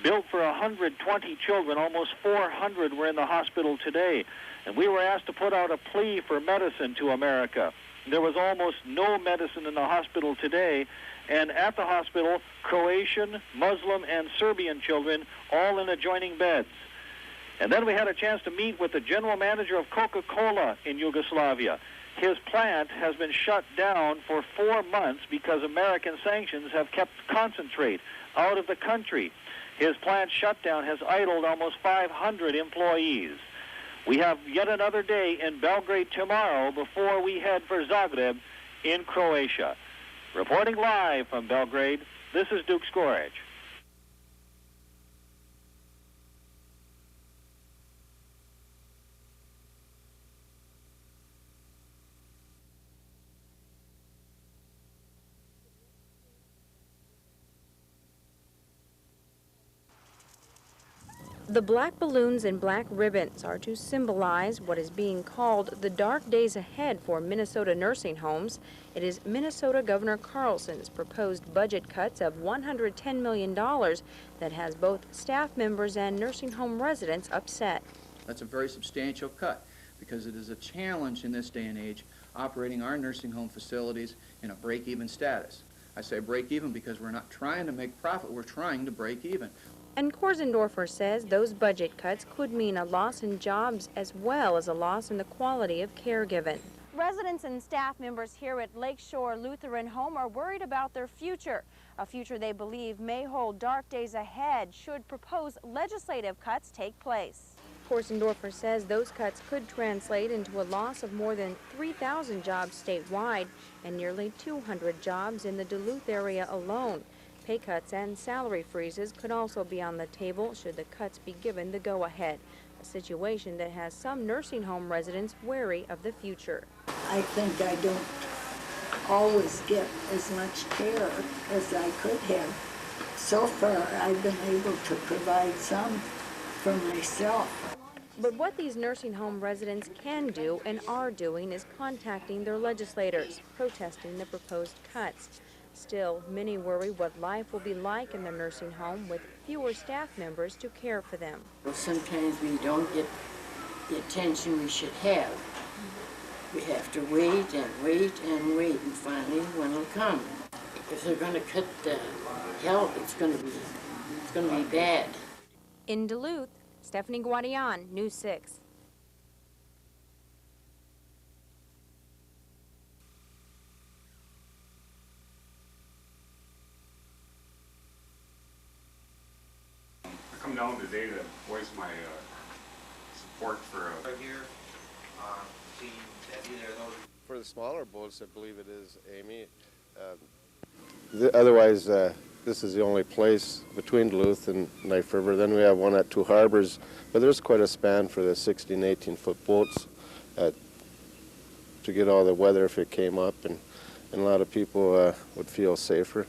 built for 120 children. Almost 400 were in the hospital today. And we were asked to put out a plea for medicine to America. There was almost no medicine in the hospital today. And at the hospital, Croatian, Muslim, and Serbian children, all in adjoining beds. And then we had a chance to meet with the general manager of Coca-Cola in Yugoslavia. His plant has been shut down for 4 months because American sanctions have kept concentrate out of the country. His plant shutdown has idled almost 500 employees. We have yet another day in Belgrade tomorrow before we head for Zagreb in Croatia. Reporting live from Belgrade, this is Duke Skorich. The black balloons and black ribbons are to symbolize what is being called the dark days ahead for Minnesota nursing homes. It is Minnesota Governor Carlson's proposed budget cuts of $110 million that has both staff members and nursing home residents upset. That's a very substantial cut because it is a challenge in this day and age operating our nursing home facilities in a break-even status. I say break-even because we're not trying to make profit, we're trying to break even. And Korsendorfer says those budget cuts could mean a loss in jobs as well as a loss in the quality of care given. Residents and staff members here at Lakeshore Lutheran Home are worried about their future, a future they believe may hold dark days ahead should proposed legislative cuts take place. Korsendorfer says those cuts could translate into a loss of more than 3,000 jobs statewide and nearly 200 jobs in the Duluth area alone. Pay cuts and salary freezes could also be on the table should the cuts be given the go-ahead, a situation that has some nursing home residents wary of the future. I think I don't always get as much care as I could have. So far, I've been able to provide some for myself. But what these nursing home residents can do and are doing is contacting their legislators, protesting the proposed cuts. Still, many worry what life will be like in their nursing home with fewer staff members to care for them. Well, sometimes we don't get the attention we should have. We have to wait and wait and wait, and finally one will come. If they're going to cut the help, it's going to be bad. In Duluth, Stephanie Guadian, News 6. Come down today to voice my support for here, seeing that either of those. For the smaller boats, I believe it is, Amy. Otherwise, this is the only place between Duluth and Knife River. Then we have one at Two Harbors, but there's quite a span for the 16, 18-foot boats to get all the weather if it came up, and a lot of people would feel safer.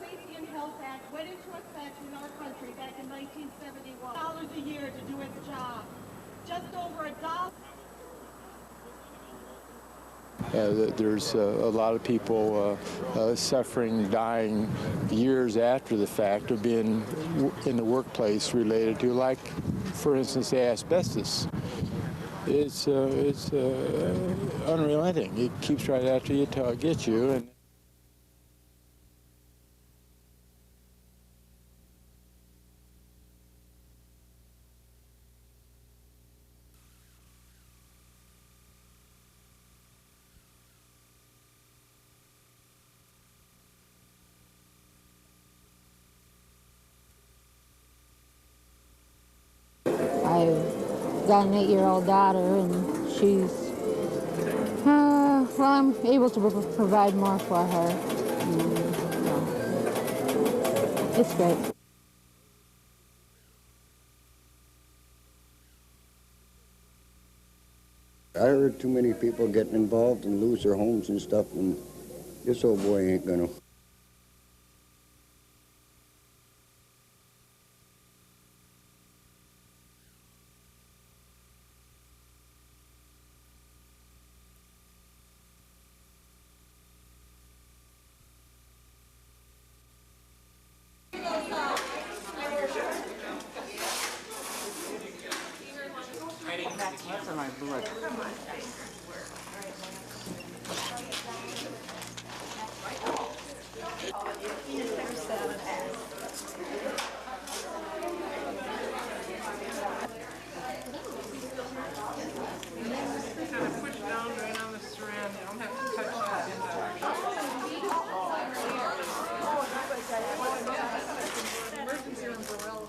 Safety and Health Act went into effect in our country back in 1971. $1 a year to do its job. Just over $1. There's a lot of people suffering, dying years after the fact of being in the workplace related to, like, for instance, asbestos. It's unrelenting. It keeps right after you till it gets you. And got an 8-year-old daughter, and she's, well, I'm able to provide more for her. It's great. I heard too many people getting involved and lose their homes and stuff, and this old boy ain't gonna. That's in my blood. Push down right on the strand. You don't have to touch that. Emergency room for well.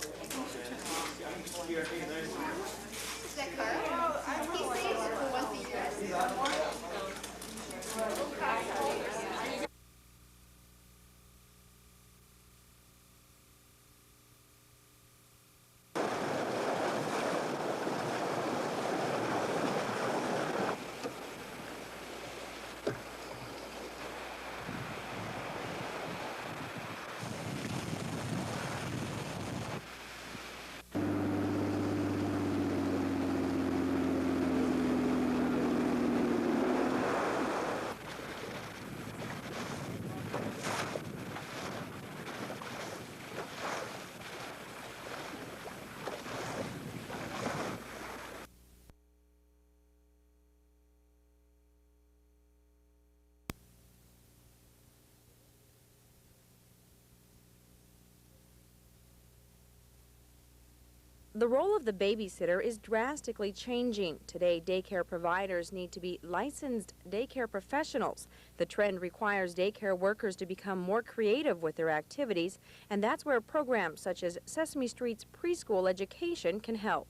The role of the babysitter is drastically changing. Today, daycare providers need to be licensed daycare professionals. The trend requires daycare workers to become more creative with their activities, and that's where programs such as Sesame Street's preschool education can help.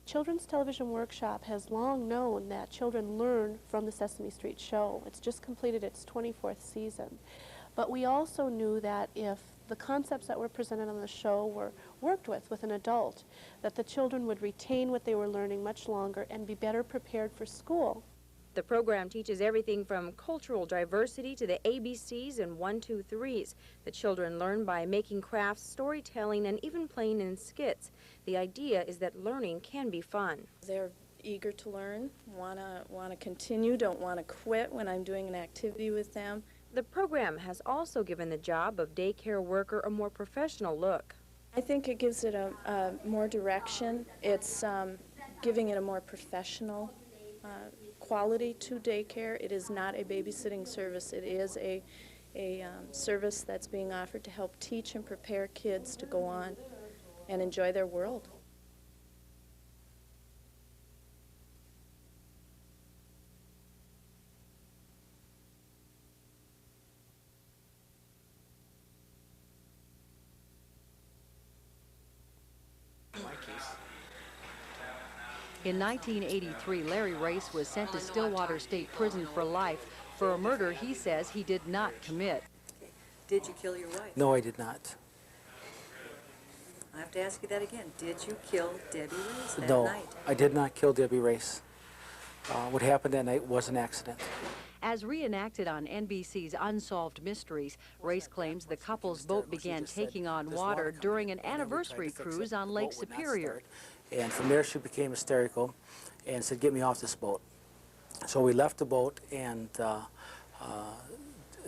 Children's Television Workshop has long known that children learn from the Sesame Street show. It's just completed its 24th season. But we also knew that if the concepts that were presented on the show were worked with an adult, that the children would retain what they were learning much longer and be better prepared for school. The program teaches everything from cultural diversity to the ABCs and 1, 2, 3s. The children learn by making crafts, storytelling, and even playing in skits. The idea is that learning can be fun. They're eager to learn, want to continue, don't want to quit when I'm doing an activity with them. The program has also given the job of daycare worker a more professional look. I think it gives it a more direction. It's giving it a more professional quality to daycare. It is not a babysitting service. It is a service that's being offered to help teach and prepare kids to go on and enjoy their world. In 1983, Larry Race was sent to Stillwater State Prison for life for a murder he says he did not commit. Did you kill your wife? No, I did not. I have to ask you that again. Did you kill Debbie Race that No, night? I did not kill Debbie Race. What happened that night was an accident. As reenacted on NBC's Unsolved Mysteries, Race claims the couple's boat began taking on water during an anniversary cruise on Lake Superior. And from there she became hysterical and said, "Get me off this boat." So we left the boat, and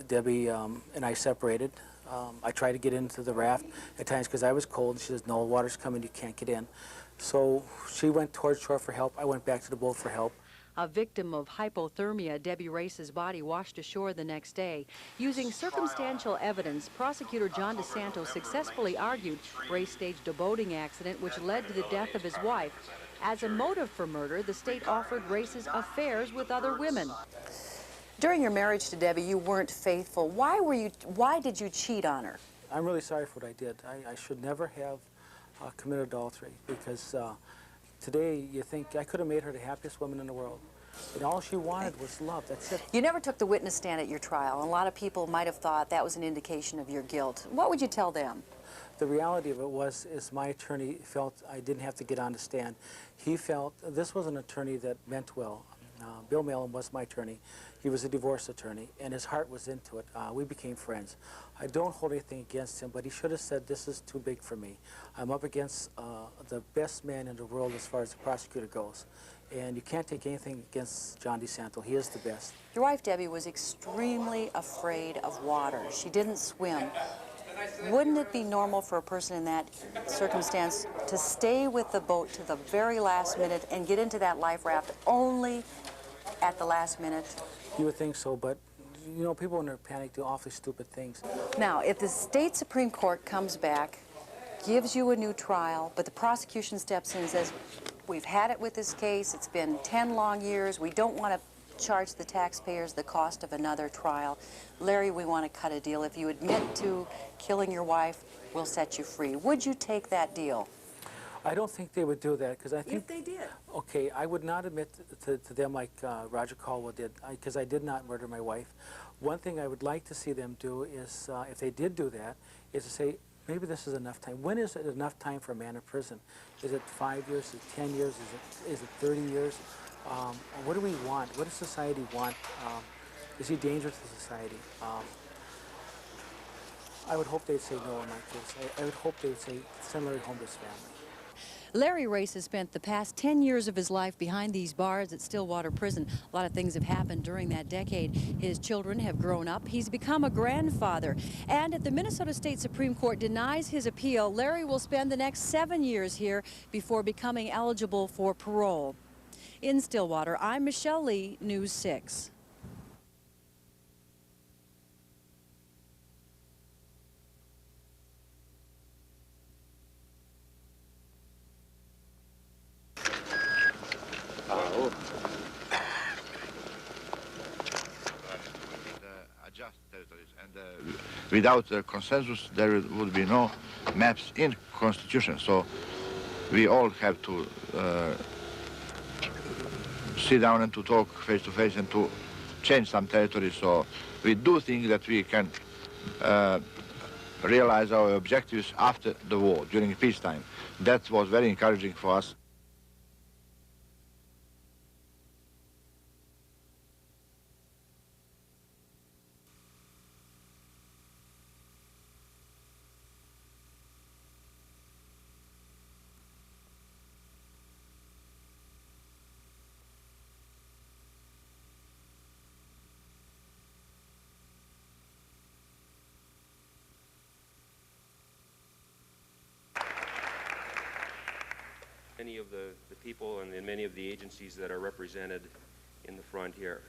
Debbie and I separated. I tried to get into the raft at times because I was cold. She says, "No, water's coming, you can't get in." So she went towards shore for help. I went back to the boat for help. A victim of hypothermia, Debbie Race's body washed ashore the next day. Using circumstantial evidence, prosecutor John DeSanto successfully argued Race staged a boating accident which led to the death of his wife. As a motive for murder, the state offered Race's affairs with other women. During your marriage to Debbie, you weren't faithful. Why did you cheat on her? I'm really sorry for what I did. I should never have committed adultery because Today, you think I could have made her the happiest woman in the world. And all she wanted was love. That's it. You never took the witness stand at your trial. A lot of people might have thought that was an indication of your guilt. What would you tell them? The reality of it is my attorney felt I didn't have to get on the stand. He felt this was an attorney that meant well. Bill Malin was my attorney. He was a divorce attorney, and his heart was into it. We became friends. I don't hold anything against him, but he should have said, this is too big for me. I'm up against the best man in the world as far as the prosecutor goes. And you can't take anything against John DeSanto. He is the best. Your wife, Debbie, was extremely afraid of water. She didn't swim. Wouldn't it be normal for a person in that circumstance to stay with the boat to the very last minute and get into that life raft only at the last minute? You would think so, but you know, people when they're panicked do awfully stupid things. Now, if the state Supreme Court comes back, gives you a new trial, but the prosecution steps in and says, we've had it with this case, it's been 10 long years, we don't want to charge the taxpayers the cost of another trial. Larry, we want to cut a deal. If you admit to killing your wife, we'll set you free. Would you take that deal? I don't think they would do that, because I think... If they did. Okay, I would not admit to them like Roger Caldwell did, because I did not murder my wife. One thing I would like to see them do is, if they did do that, is to say, maybe this is enough time. When is it enough time for a man in prison? Is it 5 years? Is it 10 years? Is it 30 years? What do we want? What does society want? Is he dangerous to society? I would hope they'd say no in my case. I would hope they would say, send Larry home to his family. Larry Race has spent the past 10 years of his life behind these bars at Stillwater Prison. A lot of things have happened during that decade. His children have grown up. He's become a grandfather. And if the Minnesota State Supreme Court denies his appeal, Larry will spend the next 7 years here before becoming eligible for parole. In Stillwater, I'm Michelle Lee, News 6. Adjust territories, and without a consensus, there would be no maps in Constitution. So we all have to sit down and to talk face to face and to change some territories. So we do think that we can realize our objectives after the war, during peacetime. That was very encouraging for us. Many of the people and many of the agencies that are represented in the front here.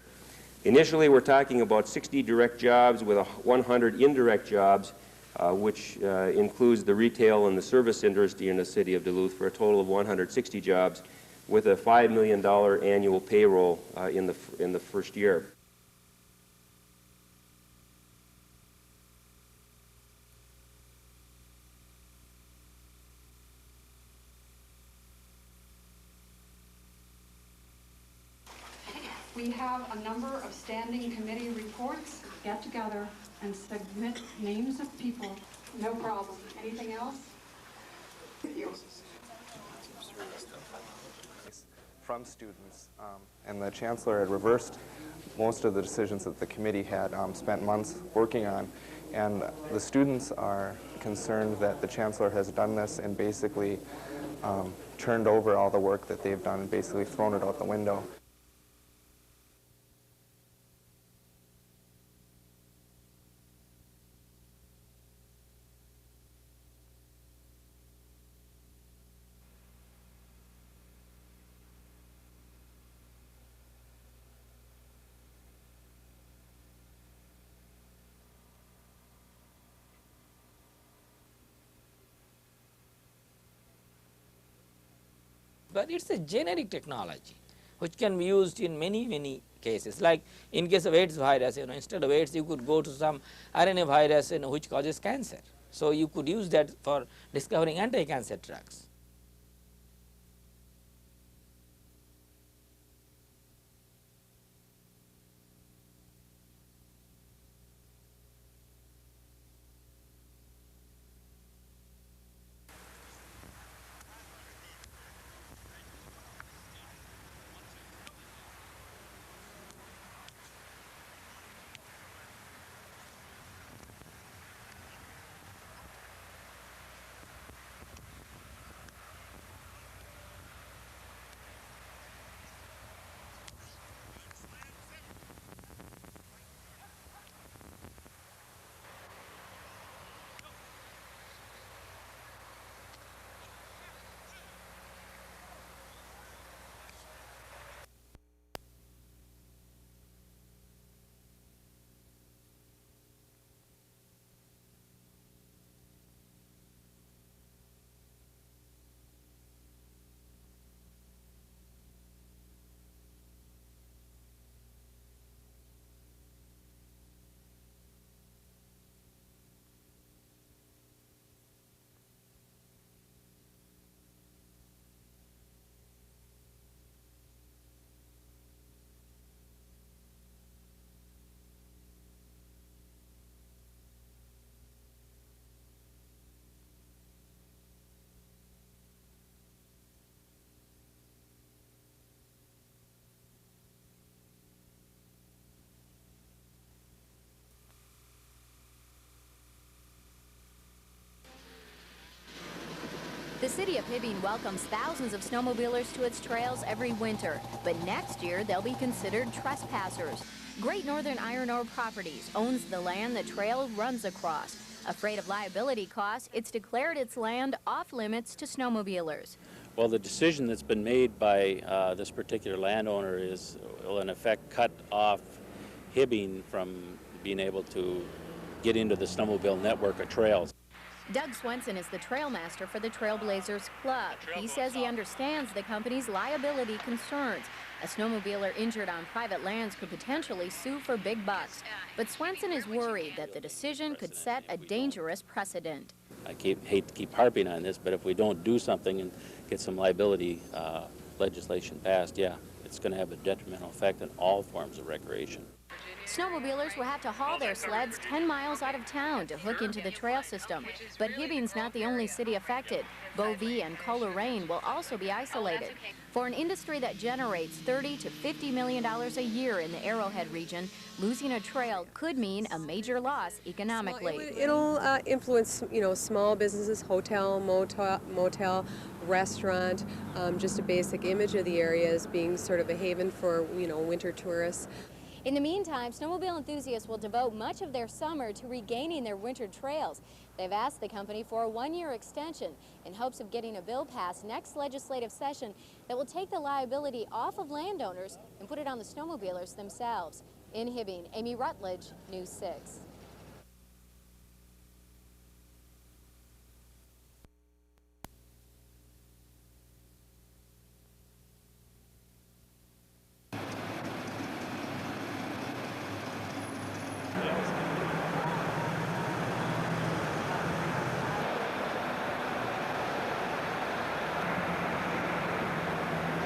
Initially, we're talking about 60 direct jobs with 100 indirect jobs, which includes the retail and the service industry in the city of Duluth, for a total of 160 jobs with a $5 million annual payroll in the first year. We have a number of standing committee reports. Get together and submit names of people. No problem. Anything else? From students, and the chancellor had reversed most of the decisions that the committee had spent months working on, and the students are concerned that the chancellor has done this and basically turned over all the work that they've done and basically thrown it out the window. But it's a generic technology which can be used in many cases. Like in case of AIDS virus, instead of AIDS you could go to some RNA virus which causes cancer. So you could use that for discovering anti-cancer drugs. city of Hibbing welcomes thousands of snowmobilers to its trails every winter, but next year they'll be considered trespassers. Great Northern Iron Ore Properties owns the land the trail runs across. Afraid of liability costs, it's declared its land off limits to snowmobilers. Well, the decision that's been made by this particular landowner will in effect cut off Hibbing from being able to get into the snowmobile network of trails. Doug Swenson is the trailmaster for the Trailblazers Club. He says he understands the company's liability concerns. A snowmobiler injured on private lands could potentially sue for big bucks. But Swenson is worried that the decision could set a dangerous precedent. I hate to keep harping on this, but if we don't do something and get some liability legislation passed, yeah, it's going to have a detrimental effect on all forms of recreation. Snowmobilers will have to haul their sleds 10 miles out of town to hook into the trail system. But Hibbing's not the only city affected. Beauvais and Coleraine will also be isolated. For an industry that generates $30 to $50 million a year in the Arrowhead region, losing a trail could mean a major loss economically. It'll influence, small businesses, hotel, motel, restaurant, just a basic image of the area as being sort of a haven for, winter tourists. In the meantime, snowmobile enthusiasts will devote much of their summer to regaining their winter trails. They've asked the company for a one-year extension in hopes of getting a bill passed next legislative session that will take the liability off of landowners and put it on the snowmobilers themselves. In Hibbing, Amy Rutledge, News 6.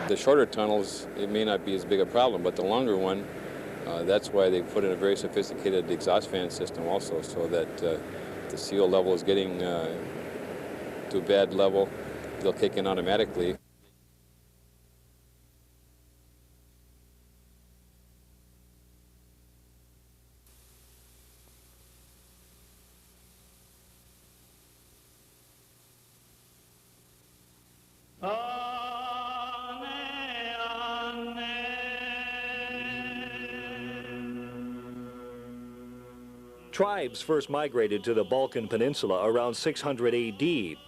The shorter tunnels, it may not be as big a problem, but the longer one, that's why they put in a very sophisticated exhaust fan system also, so that the CO level is getting to a bad level, they'll kick in automatically. Tribes first migrated to the Balkan Peninsula around 600 AD.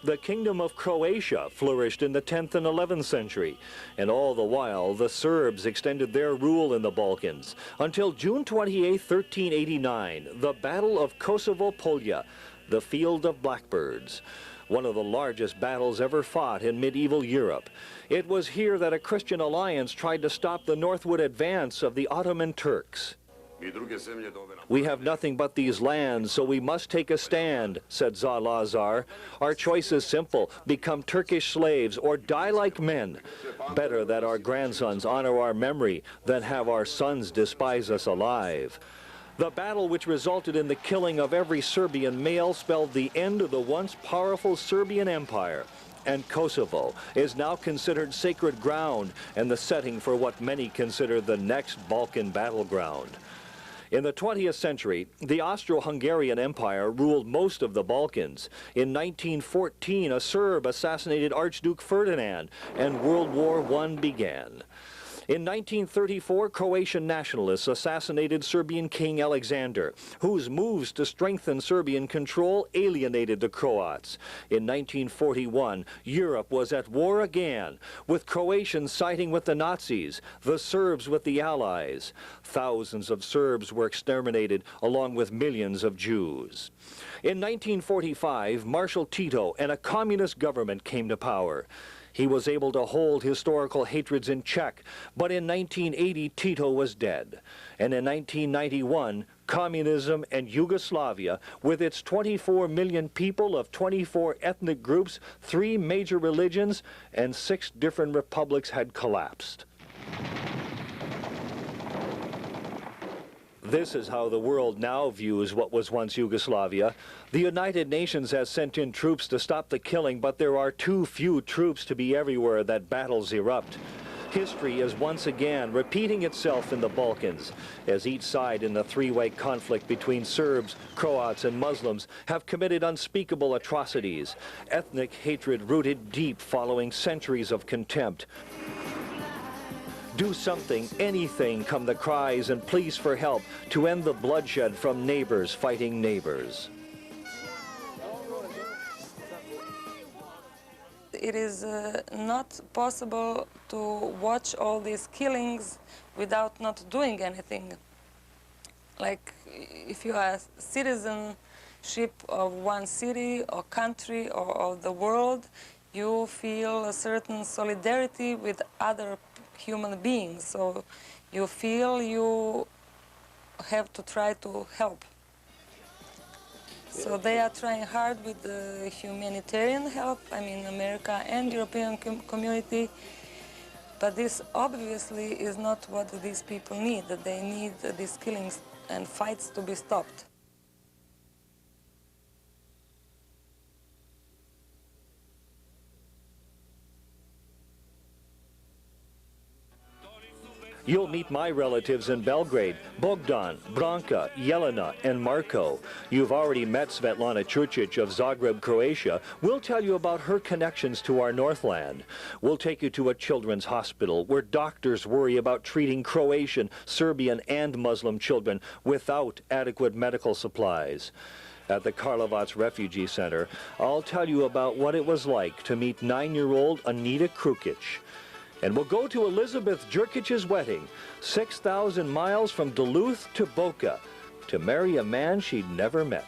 The Kingdom of Croatia flourished in the 10th and 11th century. And all the while, the Serbs extended their rule in the Balkans until June 28, 1389, the Battle of Kosovo Polja, the Field of Blackbirds. One of the largest battles ever fought in medieval Europe. It was here that a Christian alliance tried to stop the northward advance of the Ottoman Turks. We have nothing but these lands, so we must take a stand, said Zalazar. Our choice is simple: become Turkish slaves or die like men. Better that our grandsons honor our memory than have our sons despise us alive. The battle, which resulted in the killing of every Serbian male, spelled the end of the once powerful Serbian Empire. And Kosovo is now considered sacred ground and the setting for what many consider the next Balkan battleground. In the 20th century, the Austro-Hungarian Empire ruled most of the Balkans. In 1914, a Serb assassinated Archduke Ferdinand, and World War I began. In 1934, Croatian nationalists assassinated Serbian King Alexander, whose moves to strengthen Serbian control alienated the Croats. In 1941, Europe was at war again, with Croatians siding with the Nazis, the Serbs with the Allies. Thousands of Serbs were exterminated, along with millions of Jews. In 1945, Marshal Tito and a communist government came to power. He was able to hold historical hatreds in check, but in 1980, Tito was dead. And in 1991, communism and Yugoslavia, with its 24 million people of 24 ethnic groups, 3 major religions, and 6 different republics had collapsed. This is how the world now views what was once Yugoslavia. The United Nations has sent in troops to stop the killing, but there are too few troops to be everywhere that battles erupt. History is once again repeating itself in the Balkans, as each side in the three-way conflict between Serbs, Croats, and Muslims have committed unspeakable atrocities, ethnic hatred rooted deep following centuries of contempt. Do something, anything, come the cries and pleas for help to end the bloodshed from neighbors fighting neighbors. It is not possible to watch all these killings without not doing anything. Like if you are citizenship of one city or country or of the world, you feel a certain solidarity with other human beings. So you feel you have to try to help. So they are trying hard with the humanitarian help, I mean America and European community, but this obviously is not what these people need, that they need these killings and fights to be stopped. You'll meet my relatives in Belgrade, Bogdan, Branka, Jelena, and Marko. You've already met Svetlana Čurčić of Zagreb, Croatia. We'll tell you about her connections to our Northland. We'll take you to a children's hospital where doctors worry about treating Croatian, Serbian, and Muslim children without adequate medical supplies. At the Karlovac Refugee Center, I'll tell you about what it was like to meet 9-year-old Anita Krukic. And we'll go to Elizabeth Jurkic's wedding, 6,000 miles from Duluth to Boca, to marry a man she'd never met.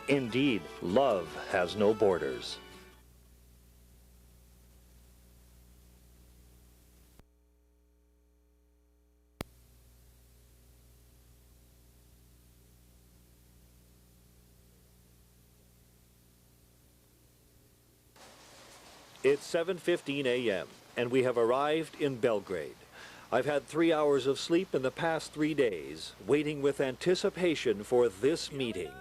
Indeed, love has no borders. It's 7:15 a.m. and we have arrived in Belgrade. I've had 3 hours of sleep in the past 3 days, waiting with anticipation for this meeting.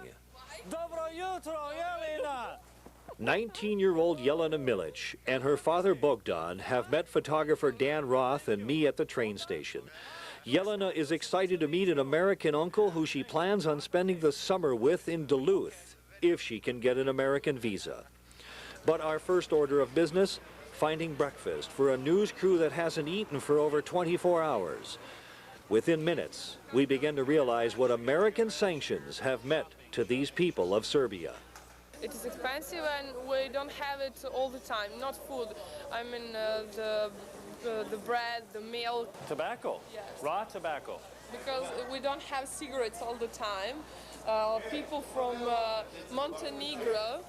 19-year-old Jelena Milic and her father Bogdan have met photographer Dan Roth and me at the train station. Jelena is excited to meet an American uncle who she plans on spending the summer with in Duluth, if she can get an American visa. But our first order of business, finding breakfast for a news crew that hasn't eaten for over 24 hours. Within minutes, we begin to realize what American sanctions have meant to these people of Serbia. It is expensive and we don't have it all the time, not food. I mean the bread, the milk. Tobacco? Yes. Raw tobacco? Because we don't have cigarettes all the time. People from Montenegro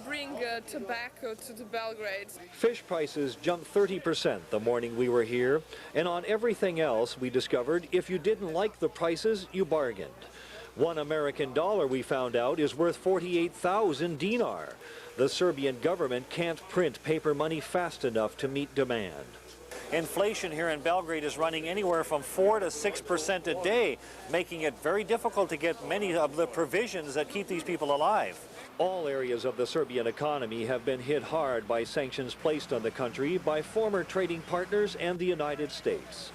bring tobacco to the Belgrade. Fish prices jumped 30% the morning we were here, and on everything else we discovered if you didn't like the prices, you bargained. $1 American we found out is worth 48,000 dinar. The Serbian government can't print paper money fast enough to meet demand. Inflation here in Belgrade is running anywhere from 4 to 6% a day, making it very difficult to get many of the provisions that keep these people alive. All areas of the Serbian economy have been hit hard by sanctions placed on the country by former trading partners and the United States.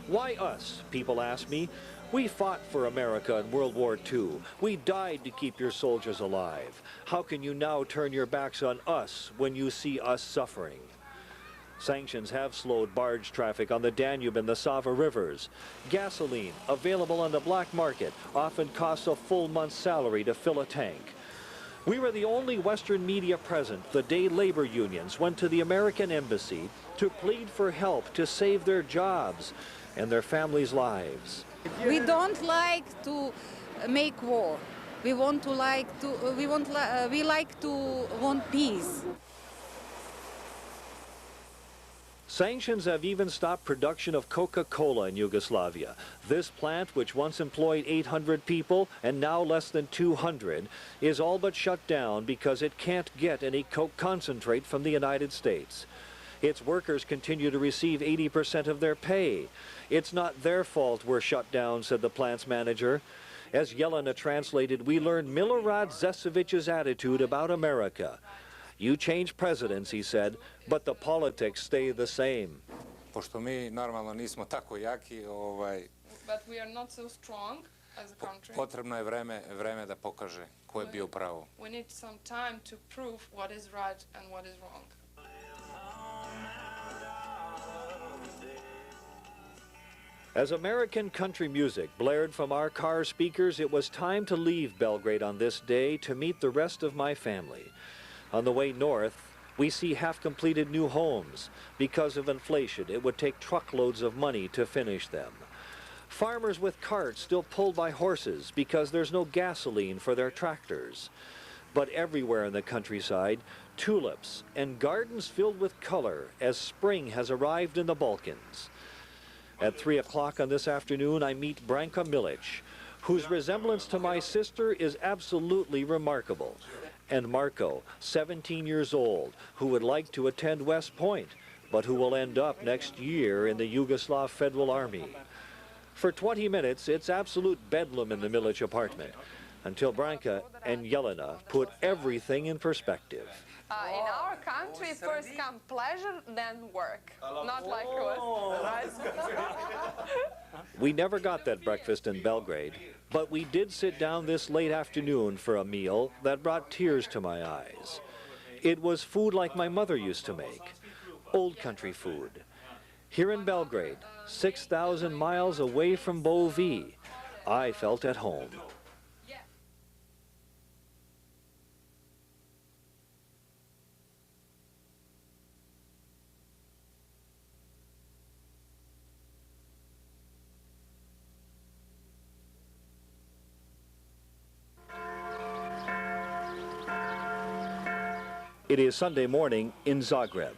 Why us, people ask me. We fought for America in World War II. We died to keep your soldiers alive. How can you now turn your backs on us when you see us suffering? Sanctions have slowed barge traffic on the Danube and the Sava rivers. Gasoline, available on the black market, often costs a full month's salary to fill a tank. We were the only Western media present the day labor unions went to the American embassy to plead for help to save their jobs and their families' lives. We don't like to make war. We want peace. Sanctions have even stopped production of Coca-Cola in Yugoslavia. This plant, which once employed 800 people and now less than 200, is all but shut down because it can't get any Coke concentrate from the United States. Its workers continue to receive 80% of their pay. It's not their fault we're shut down, said the plant's manager. As Jelena translated, we learned Milorad Zecevic's attitude about America. You change presidents, he said, but the politics stay the same. pošto mi normalno nismo tako jaki, But we are not so strong as a country. potrebno je vreme da pokaže ko je bio u pravu. We need some time to prove what is right and what is wrong. As American country music blared from our car speakers, it was time to leave Belgrade on this day to meet the rest of my family. On the way north, we see half-completed new homes. Because of inflation, it would take truckloads of money to finish them. Farmers with carts still pulled by horses because there's no gasoline for their tractors. But everywhere in the countryside, tulips and gardens filled with color as spring has arrived in the Balkans. At 3 o'clock on this afternoon, I meet Branka Milic, whose resemblance to my sister is absolutely remarkable, and Marko, 17 years old, who would like to attend West Point, but who will end up next year in the Yugoslav Federal Army. For 20 minutes, it's absolute bedlam in the Milic apartment, until Branka and Jelena put everything in perspective. In our country, first come pleasure, then work. Not like us, right? We never got that breakfast in Belgrade, but we did sit down this late afternoon for a meal that brought tears to my eyes. It was food like my mother used to make, old country food. Here in Belgrade, 6,000 miles away from Bovi, I felt at home. It is Sunday morning in Zagreb.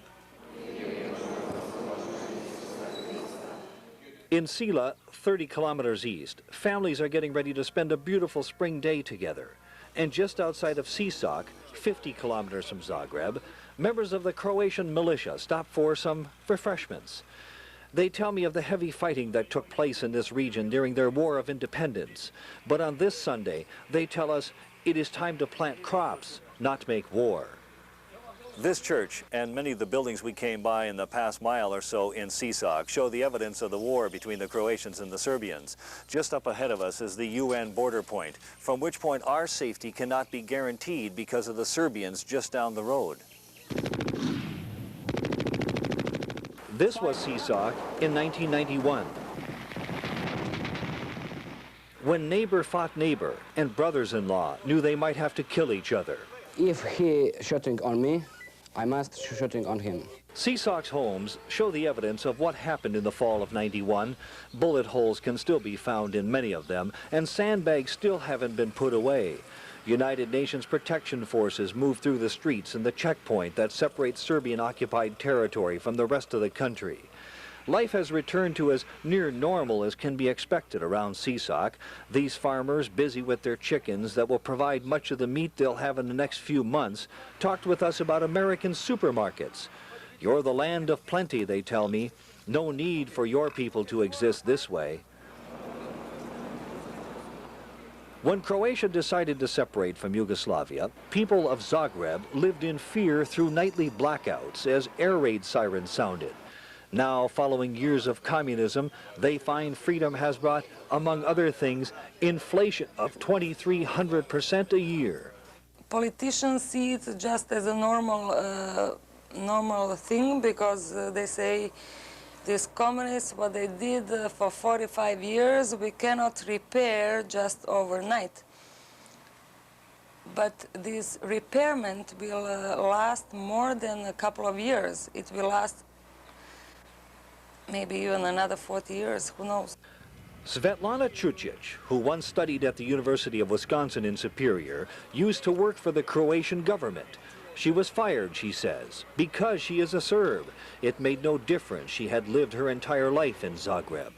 In Sila, 30 kilometers east, families are getting ready to spend a beautiful spring day together. And just outside of Sisak, 50 kilometers from Zagreb, members of the Croatian militia stop for some refreshments. They tell me of the heavy fighting that took place in this region during their War of Independence. But on this Sunday, they tell us it is time to plant crops, not make war. This church and many of the buildings we came by in the past mile or so in Sisak show the evidence of the war between the Croatians and the Serbians. Just up ahead of us is the UN border point, from which point our safety cannot be guaranteed because of the Serbians just down the road. This was Sisak in 1991. When neighbor fought neighbor and brothers-in-law knew they might have to kill each other. If he shooting on me, I must shooting on him. Sisak's homes show the evidence of what happened in the fall of '91. Bullet holes can still be found in many of them, and sandbags still haven't been put away. United Nations protection forces move through the streets and the checkpoint that separates Serbian-occupied territory from the rest of the country. Life has returned to as near normal as can be expected around Sisak. These farmers, busy with their chickens that will provide much of the meat they'll have in the next few months, talked with us about American supermarkets. You're the land of plenty, they tell me. No need for your people to exist this way. When Croatia decided to separate from Yugoslavia, people of Zagreb lived in fear through nightly blackouts as air raid sirens sounded. Now, following years of communism, they find freedom has brought, among other things, inflation of 2,300% a year. Politicians see it just as a normal thing because they say these communists, what they did for 45 years, we cannot repair just overnight. But this repairment will last more than a couple of years. It will last maybe even another 40 years, who knows? Svetlana Čučić, who once studied at the University of Wisconsin in Superior, used to work for the Croatian government. She was fired, she says, because she is a Serb. It made no difference. She had lived her entire life in Zagreb.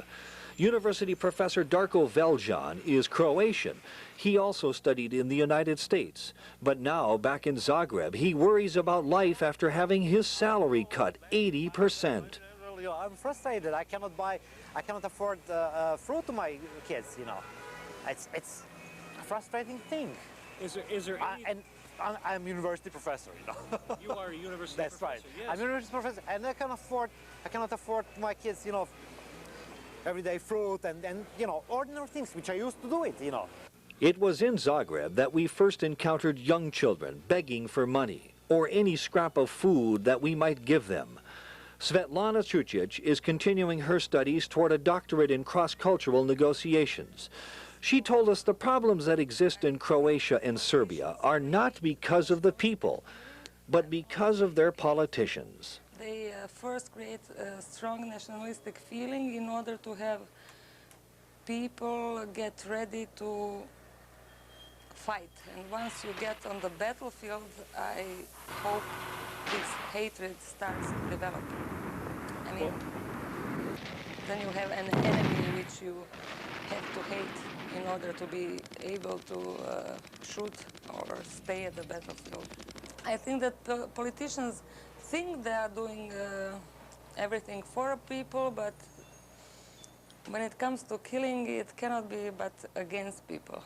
University professor Darko Veljan is Croatian. He also studied in the United States. But now, back in Zagreb, he worries about life after having his salary cut 80%. I'm frustrated. I cannot afford fruit to my kids, you know. It's a frustrating thing. Is there any... And I'm a university professor, you know. You are a university That's professor, right. yes. I'm a university professor, and I cannot afford my kids, you know, everyday fruit and you know, ordinary things, which I used to do it, you know. It was in Zagreb that we first encountered young children begging for money or any scrap of food that we might give them. Svetlana Čučić is continuing her studies toward a doctorate in cross-cultural negotiations. She told us the problems that exist in Croatia and Serbia are not because of the people, but because of their politicians. They first create a strong nationalistic feeling in order to have people get ready to fight. And once you get on the battlefield, I hope this hatred starts developing. I mean, then you have an enemy which you have to hate in order to be able to shoot or stay at the battlefield. I think that politicians think they are doing everything for people, but when it comes to killing, it cannot be but against people.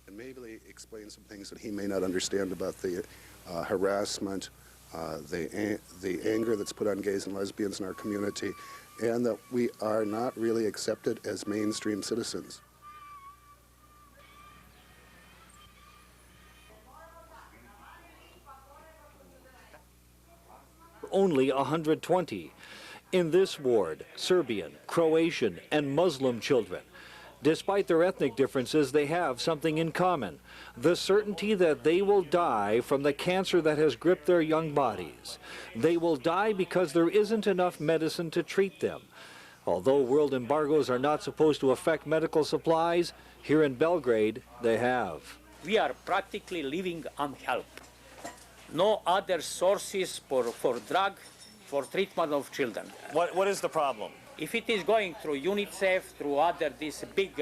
And maybe explain some things that he may not understand about the harassment, the anger that's put on gays and lesbians in our community, and that we are not really accepted as mainstream citizens. Only 120. In this ward, Serbian, Croatian, and Muslim children. Despite their ethnic differences, they have something in common: the certainty that they will die from the cancer that has gripped their young bodies. They will die because there isn't enough medicine to treat them. Although world embargoes are not supposed to affect medical supplies, here in Belgrade, they have. We are practically living on help. No other sources for drug, for treatment of children. What is the problem? If it is going through UNICEF, through other this big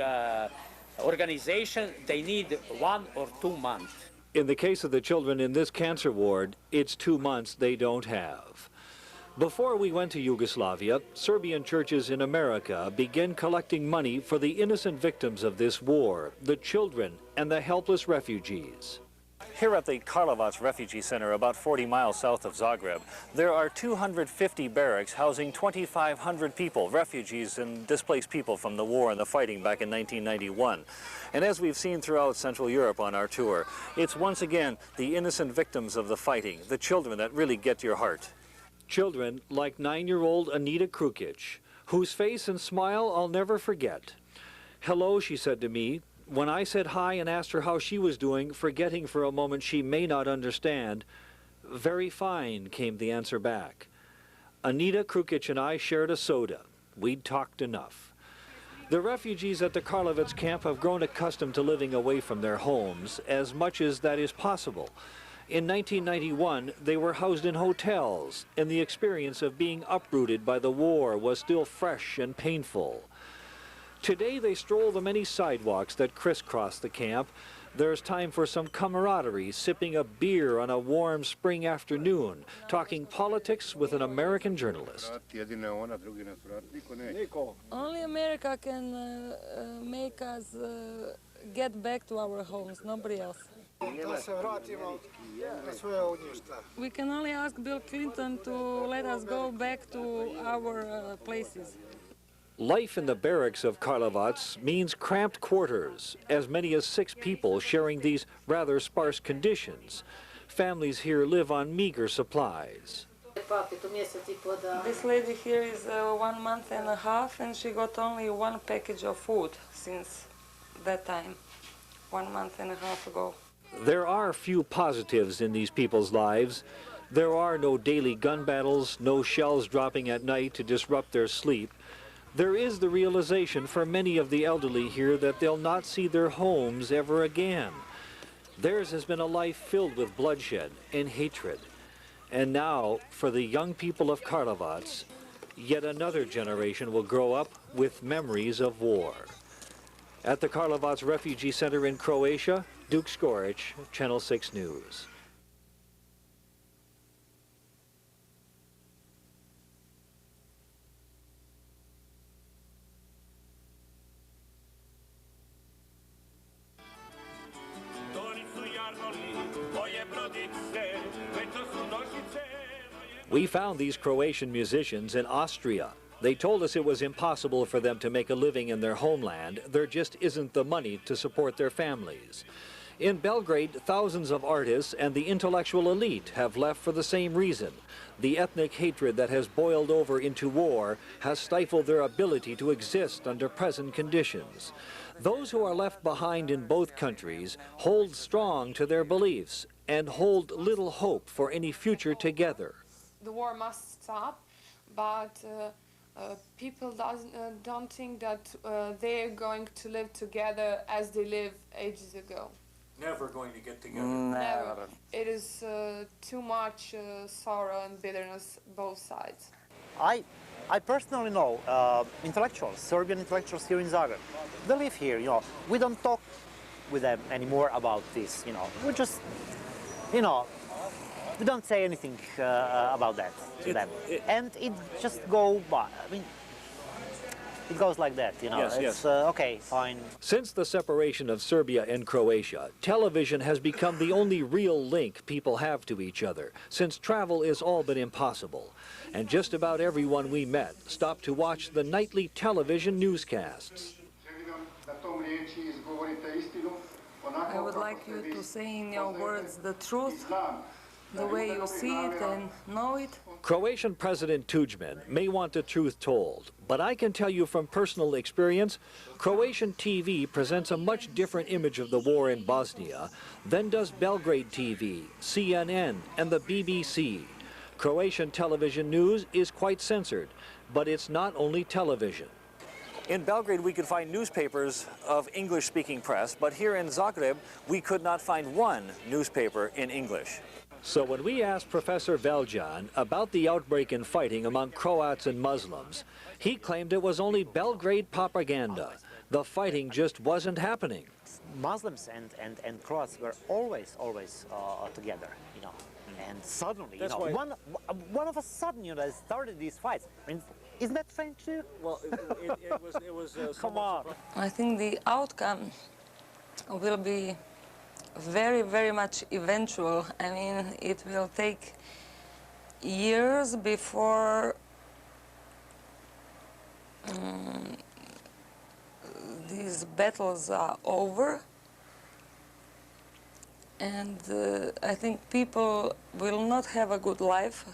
organization, they need 1 or 2 months. In the case of the children in this cancer ward, it's 2 months they don't have. Before we went to Yugoslavia, Serbian churches in America began collecting money for the innocent victims of this war, the children and the helpless refugees. Here at the Karlovac Refugee Center, about 40 miles south of Zagreb, there are 250 barracks housing 2,500 people, refugees and displaced people from the war and the fighting back in 1991. And as we've seen throughout Central Europe on our tour, it's once again the innocent victims of the fighting, the children, that really get to your heart. Children like 9-year-old Anita Krukic, whose face and smile I'll never forget. "Hello," she said to me. When I said hi and asked her how she was doing, forgetting for a moment she may not understand, "Very fine," came the answer back. Anita Krukic and I shared a soda. We'd talked enough. The refugees at the Karlovac camp have grown accustomed to living away from their homes, as much as that is possible. In 1991, they were housed in hotels, and the experience of being uprooted by the war was still fresh and painful. Today they stroll the many sidewalks that crisscross the camp. There's time for some camaraderie, sipping a beer on a warm spring afternoon, talking politics with an American journalist. Only America can make us get back to our homes, nobody else. We can only ask Bill Clinton to let us go back to our places. Life in the barracks of Karlovac means cramped quarters, as many as 6 people sharing these rather sparse conditions. Families here live on meager supplies. This lady here is 1 month and a half, and she got only 1 package of food since that time, 1 month and a half ago. There are few positives in these people's lives. There are no daily gun battles, no shells dropping at night to disrupt their sleep. There is the realization for many of the elderly here that they'll not see their homes ever again. Theirs has been a life filled with bloodshed and hatred. And now, for the young people of Karlovac, yet another generation will grow up with memories of war. At the Karlovac Refugee Center in Croatia, Duke Skorich, Channel 6 News. We found these Croatian musicians in Austria. They told us it was impossible for them to make a living in their homeland. There just isn't the money to support their families. In Belgrade, thousands of artists and the intellectual elite have left for the same reason. The ethnic hatred that has boiled over into war has stifled their ability to exist under present conditions. Those who are left behind in both countries hold strong to their beliefs and hold little hope for any future together. The war must stop, but people don't think that they're going to live together as they lived ages ago. Never going to get together. Never. It is too much sorrow and bitterness both sides. I personally know intellectuals, Serbian intellectuals here in Zagreb. They live here, you know. We don't talk with them anymore about this, you know. We just, you know, we don't say anything about that to them. And it just go by. I mean, it goes like that, you know. Yes, it's okay, fine. Since the separation of Serbia and Croatia, television has become the only real link people have to each other, since travel is all but impossible. And just about everyone we met stopped to watch the nightly television newscasts. I would like you to say in your words the truth, the way you see it and know it. Croatian President Tudjman may want the truth told, but I can tell you from personal experience, Croatian TV presents a much different image of the war in Bosnia than does Belgrade TV, CNN, and the BBC. Croatian television news is quite censored, but it's not only television. In Belgrade, we could find newspapers of English-speaking press, but here in Zagreb, we could not find one newspaper in English. So when we asked Professor Veljan about the outbreak in fighting among Croats and Muslims, he claimed it was only Belgrade propaganda. The fighting just wasn't happening. Muslims and Croats were always together, you know. And suddenly, you know, one of a sudden, you know, started these fights. I mean, isn't that strange to you? Well, it was come on. I think the outcome will be very, very much eventual. I mean, it will take years before these battles are over. And I think people will not have a good life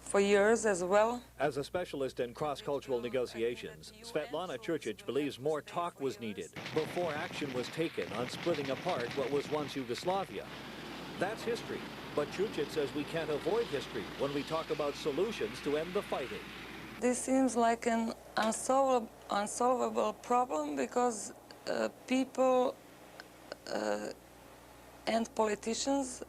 for years as well. As a specialist in cross-cultural negotiations, Svetlana Čurčić believes more talk was needed before action was taken on splitting apart what was once Yugoslavia. That's history, but Čurčić says we can't avoid history when we talk about solutions to end the fighting. This seems like an unsolvable problem because people and politicians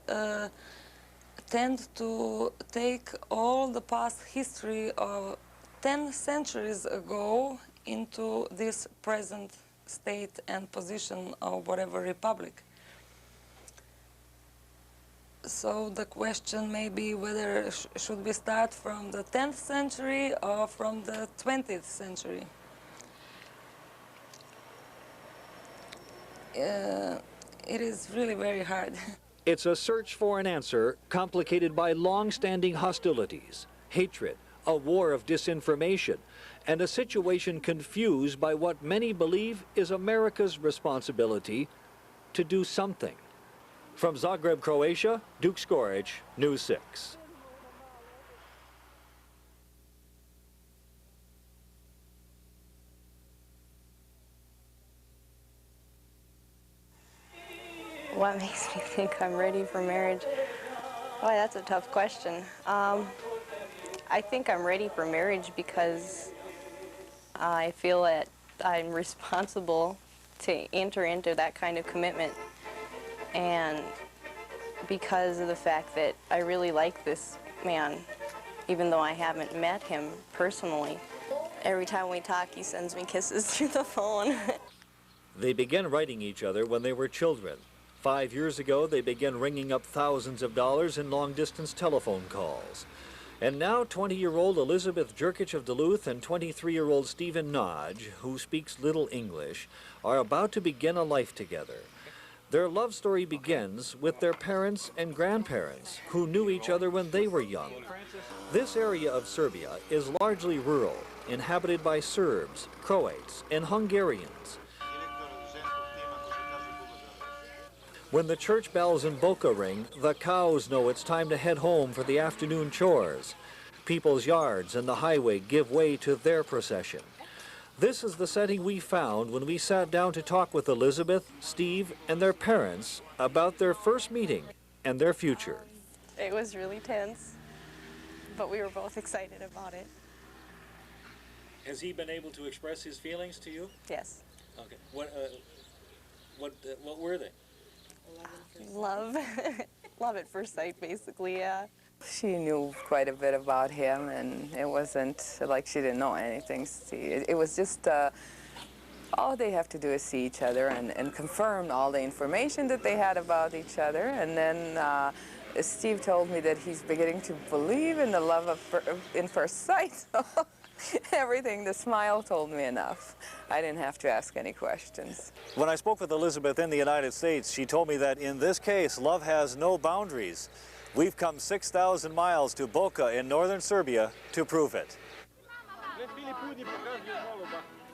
tend to take all the past history of 10 centuries ago into this present state and position of whatever republic. So the question may be whether should we start from the 10th century or from the 20th century. It is really very hard. It's a search for an answer complicated by long-standing hostilities, hatred, a war of disinformation, and a situation confused by what many believe is America's responsibility to do something. From Zagreb, Croatia, Duke Skorich, News 6. What makes me think I'm ready for marriage? Boy, that's a tough question. I think I'm ready for marriage because I feel that I'm responsible to enter into that kind of commitment, and because of the fact that I really like this man, even though I haven't met him personally. Every time we talk, he sends me kisses through the phone. They began writing each other when they were children. 5 years ago, they began ringing up thousands of dollars in long-distance telephone calls. And now 20-year-old Elizabeth Jerkic of Duluth and 23-year-old Stephen Nodge, who speaks little English, are about to begin a life together. Their love story begins with their parents and grandparents, who knew each other when they were young. This area of Serbia is largely rural, inhabited by Serbs, Croats, and Hungarians. When the church bells in Boca ring, the cows know it's time to head home for the afternoon chores. People's yards and the highway give way to their procession. This is the setting we found when we sat down to talk with Elizabeth, Steve, and their parents about their first meeting and their future. It was really tense, but we were both excited about it. Has he been able to express his feelings to you? Yes. Okay. What were they? Love. Love at first sight, basically, yeah. She knew quite a bit about him, and it wasn't like she didn't know anything. It was just, all they have to do is see each other and confirm all the information that they had about each other. And then Steve told me that he's beginning to believe in the love in first sight. Everything, the smile told me enough. I didn't have to ask any questions. When I spoke with Elizabeth in the United States, she told me that in this case, love has no boundaries. We've come 6,000 miles to Boca in northern Serbia to prove it.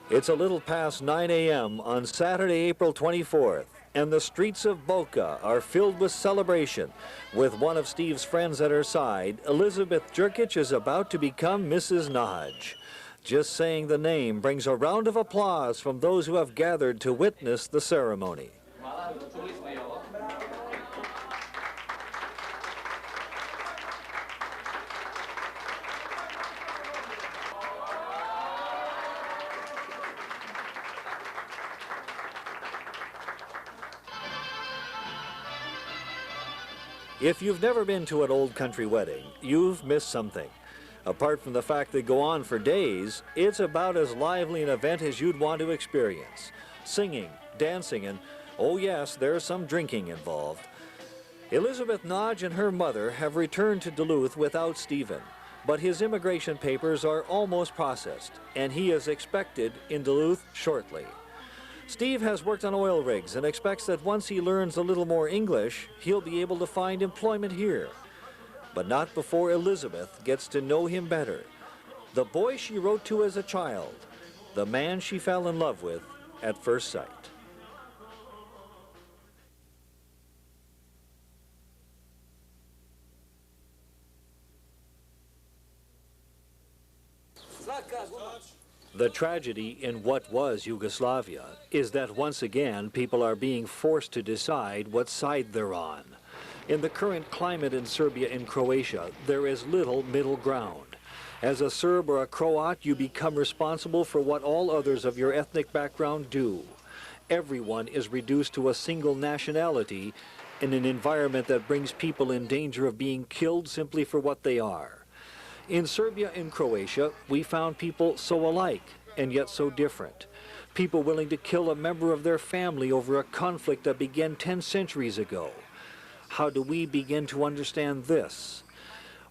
It's a little past 9 a.m. on Saturday, April 24th, and the streets of Boca are filled with celebration. With one of Steve's friends at her side, Elizabeth Jerkic is about to become Mrs. Nodge. Just saying the name brings a round of applause from those who have gathered to witness the ceremony. If you've never been to an old country wedding, you've missed something. Apart from the fact they go on for days, it's about as lively an event as you'd want to experience. Singing, dancing, and, oh yes, there's some drinking involved. Elizabeth Nodge and her mother have returned to Duluth without Stephen, but his immigration papers are almost processed, and he is expected in Duluth shortly. Steve has worked on oil rigs and expects that once he learns a little more English, he'll be able to find employment here. But not before Elizabeth gets to know him better. The boy she wrote to as a child, the man she fell in love with at first sight. The tragedy in what was Yugoslavia is that once again people are being forced to decide what side they're on. In the current climate in Serbia and Croatia, there is little middle ground. As a Serb or a Croat, you become responsible for what all others of your ethnic background do. Everyone is reduced to a single nationality in an environment that brings people in danger of being killed simply for what they are. In Serbia and Croatia, we found people so alike and yet so different. People willing to kill a member of their family over a conflict that began 10 centuries ago. How do we begin to understand this?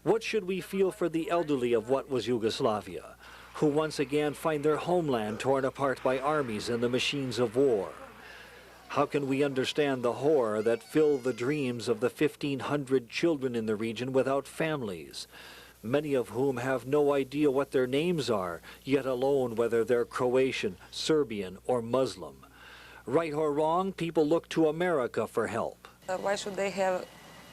What should we feel for the elderly of what was Yugoslavia, who once again find their homeland torn apart by armies and the machines of war? How can we understand the horror that filled the dreams of the 1,500 children in the region without families, many of whom have no idea what their names are, yet alone whether they're Croatian, Serbian, or Muslim? Right or wrong, people look to America for help. Why should they have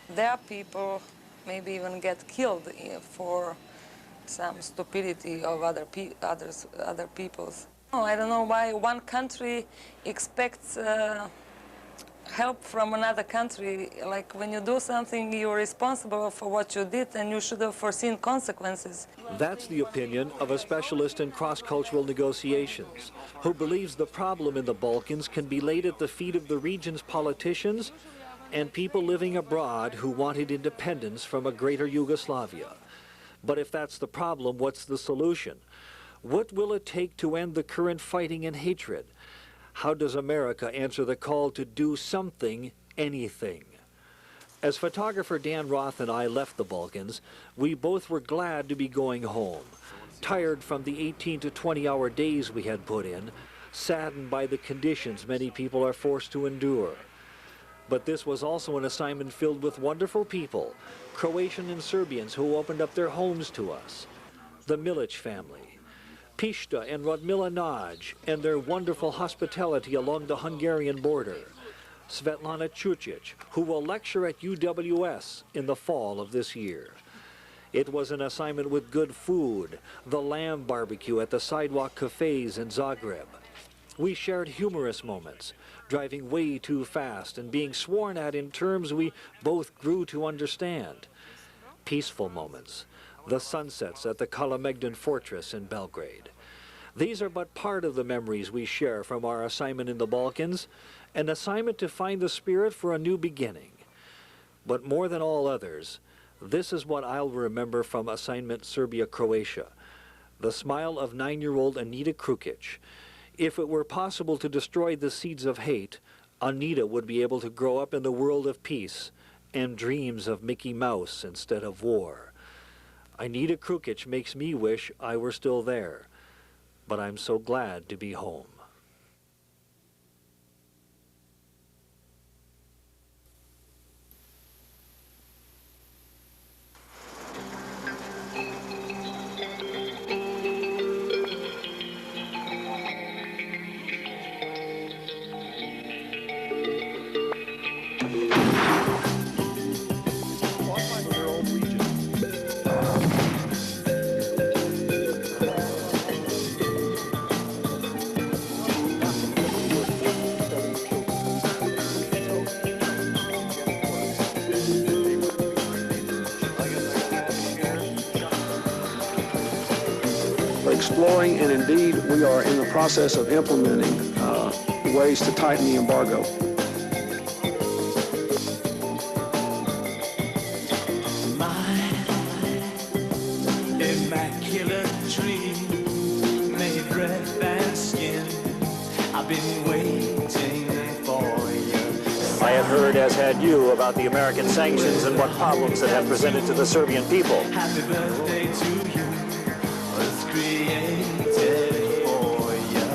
their people maybe even get killed for some stupidity of other people's? Oh, I don't know why one country expects help from another country. Like when you do something, you're responsible for what you did and you should have foreseen consequences. That's the opinion of a specialist in cross-cultural negotiations, who believes the problem in the Balkans can be laid at the feet of the region's politicians and people living abroad who wanted independence from a greater Yugoslavia. But if that's the problem, what's the solution? What will it take to end the current fighting and hatred? How does America answer the call to do something anything. As photographer Dan Roth and I left the Balkans, we both were glad to be going home, tired from the 18 to 20-hour days we had put in, saddened by the conditions many people are forced to endure. But this was also an assignment filled with wonderful people, Croatian and Serbians who opened up their homes to us, the Milic family, Pishta and Radmila Naj, and their wonderful hospitality along the Hungarian border, Svetlana Čučić, who will lecture at UWS in the fall of this year. It was an assignment with good food, the lamb barbecue at the sidewalk cafes in Zagreb. We shared humorous moments, driving way too fast and being sworn at in terms we both grew to understand. Peaceful moments, the sunsets at the Kalemegdan Fortress in Belgrade. These are but part of the memories we share from our assignment in the Balkans, an assignment to find the spirit for a new beginning. But more than all others, this is what I'll remember from assignment Serbia-Croatia, the smile of 9-year-old Anita Krukic. If it were possible to destroy the seeds of hate, Anita would be able to grow up in the world of peace and dreams of Mickey Mouse instead of war. Anita Krukic makes me wish I were still there, but I'm so glad to be home. Exploring, and indeed we are in the process of implementing ways to tighten the embargo. My immaculate dream made breath and skin. I've been waiting for you. I had heard, as had you, about the American sanctions and what problems it had presented to the Serbian people. Happy birthday to you. Was created for you.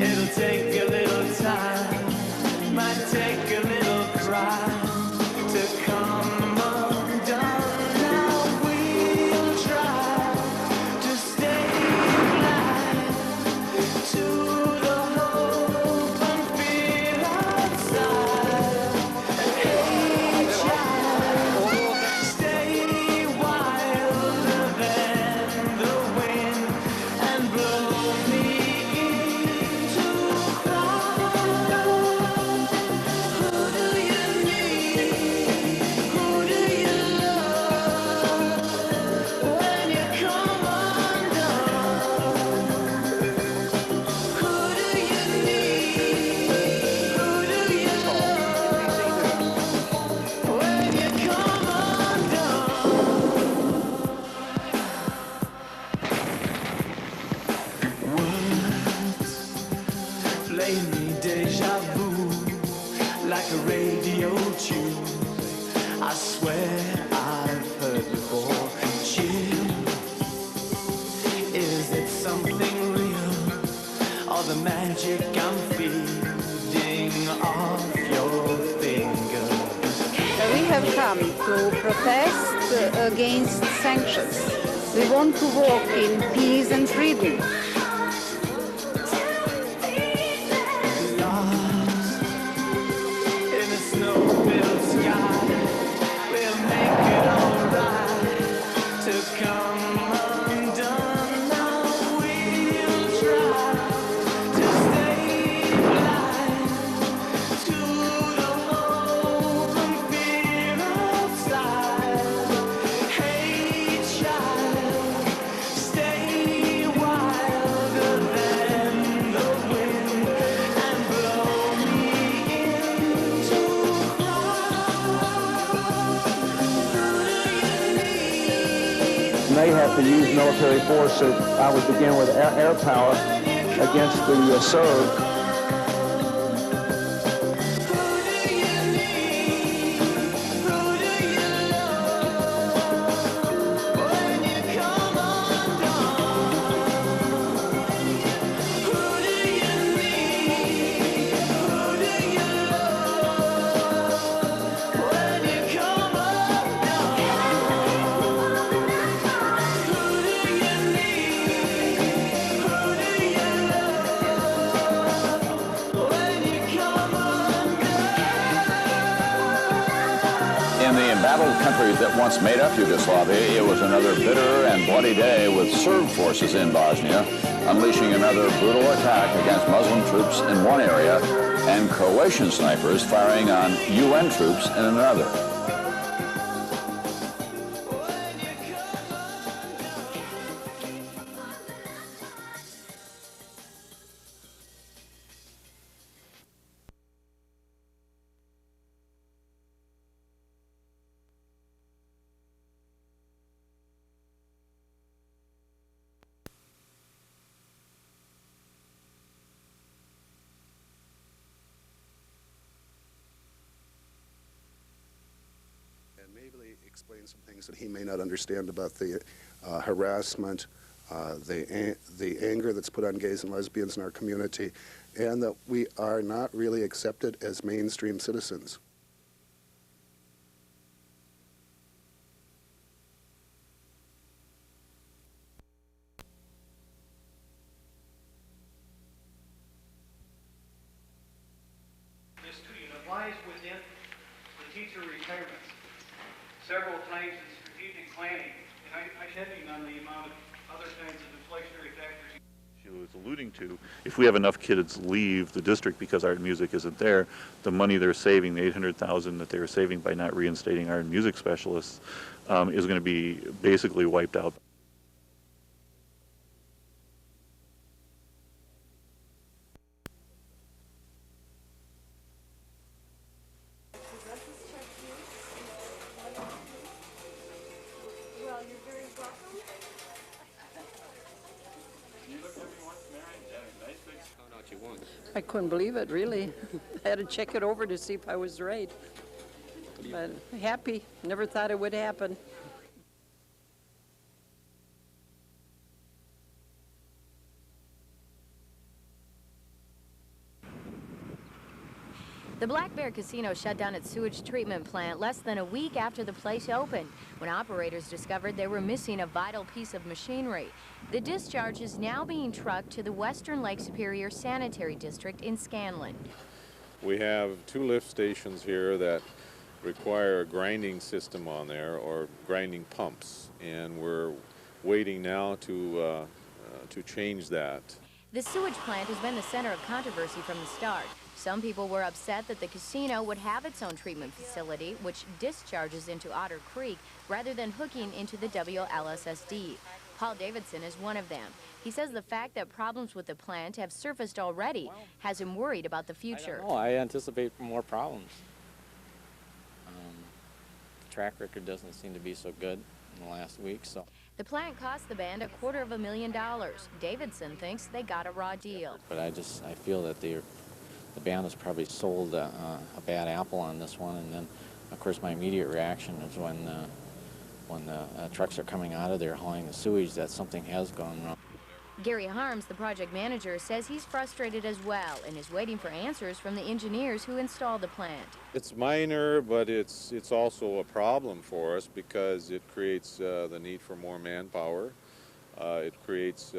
It'll take a little time, might take a little cry to come undone. Now we'll try to stay alive to the hope and fear outside. Hey child, stay wilder than the wind and blow me into cry. Who do you need? Who do you love when you come undone? Who do you need? Who do you love when you come undone? Words play me deja vu like a radio tune. I swear I've heard before. Chill. Is it something real or the magic I'm feeding off your finger? We have come to protest against sanctions. We want to walk in peace and freedom. In a snow-filled sky, we'll make it alright to come undone. Now we'll try to stay alive to the hope and fear outside. Hey child, stay wild. may have to use military force, I would begin with air power against the Serbs. In the embattled countries that once made up Yugoslavia, it was another bitter and bloody day with Serb forces in Bosnia, unleashing another brutal attack against Muslim troops in one area and Croatian snipers firing on UN troops in another. Maybe explain some things that he may not understand about the harassment, the anger that's put on gays and lesbians in our community, and that we are not really accepted as mainstream citizens. This lies within the teacher retirements. Several times in strategic planning, and I'm heading on the amount of other kinds of inflationary factors. She was alluding to, if we have enough kids leave the district because art and music isn't there, the money they're saving, the $800,000 that they were saving by not reinstating art and music specialists, is going to be basically wiped out. I couldn't believe it, really. I had to check it over to see if I was right. But happy. Never thought it would happen. The Black Bear Casino shut down its sewage treatment plant less than a week after the place opened, when operators discovered they were missing a vital piece of machinery. The discharge is now being trucked to the Western Lake Superior Sanitary District in Scanlon. We have 2 lift stations here that require a grinding system on there, or grinding pumps, and we're waiting now to change that. The sewage plant has been the center of controversy from the start. Some people were upset that the casino would have its own treatment facility, which discharges into Otter Creek, rather than hooking into the WLSSD. Paul Davidson is one of them. He says the fact that problems with the plant have surfaced already has him worried about the future. I anticipate more problems. The track record doesn't seem to be so good in the last week, so. The plant cost the band $250,000. Davidson thinks they got a raw deal. But I feel that the band has probably sold a bad apple on this one, and then, of course, my immediate reaction is when the trucks are coming out of there hauling the sewage, that something has gone wrong. Gary Harms, the project manager, says he's frustrated as well and is waiting for answers from the engineers who installed the plant. It's minor, but it's also a problem for us because it creates the need for more manpower. It creates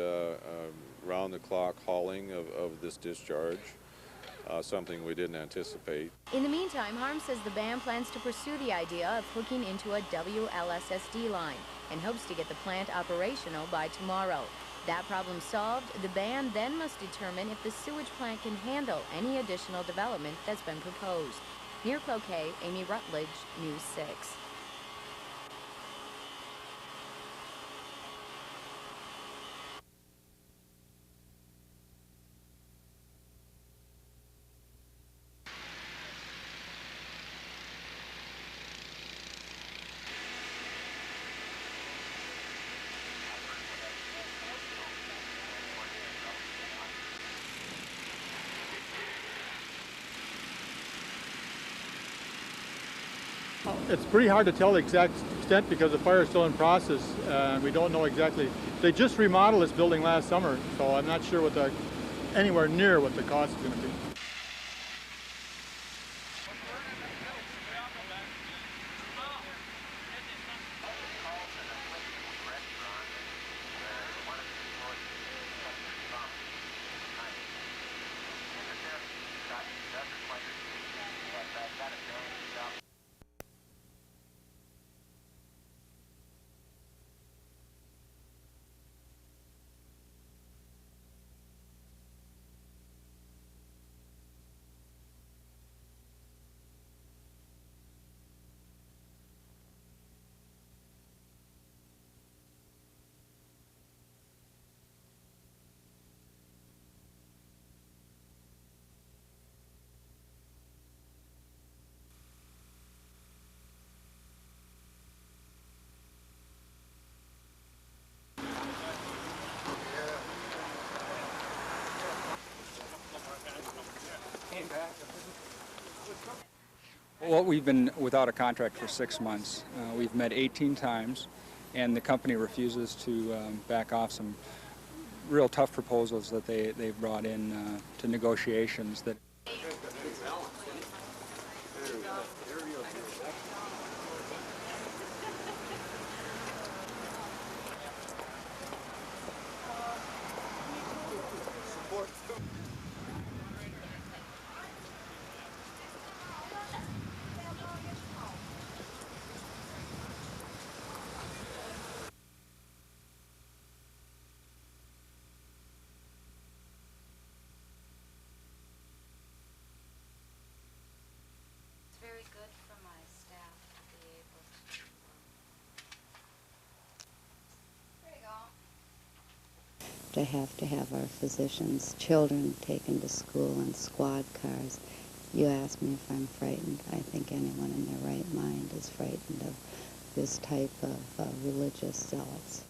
round-the-clock hauling of this discharge, something we didn't anticipate. In the meantime, Harms says the band plans to pursue the idea of hooking into a WLSSD line and hopes to get the plant operational by tomorrow. That problem solved, the band then must determine if the sewage plant can handle any additional development that's been proposed. Near Cloquet, Amy Rutledge, News 6. It's pretty hard to tell the exact extent because the fire is still in process and we don't know exactly. They just remodeled this building last summer, so I'm not sure what anywhere near what the cost is going to be. Well, we've been without a contract for 6 months. We've met 18 times, and the company refuses to back off some real tough proposals that they've brought in to negotiations. That Very good for my staff to be able to. There you go. To have our physicians' children taken to school in squad cars. You ask me if I'm frightened. I think anyone in their right mind is frightened of this type of religious zealots.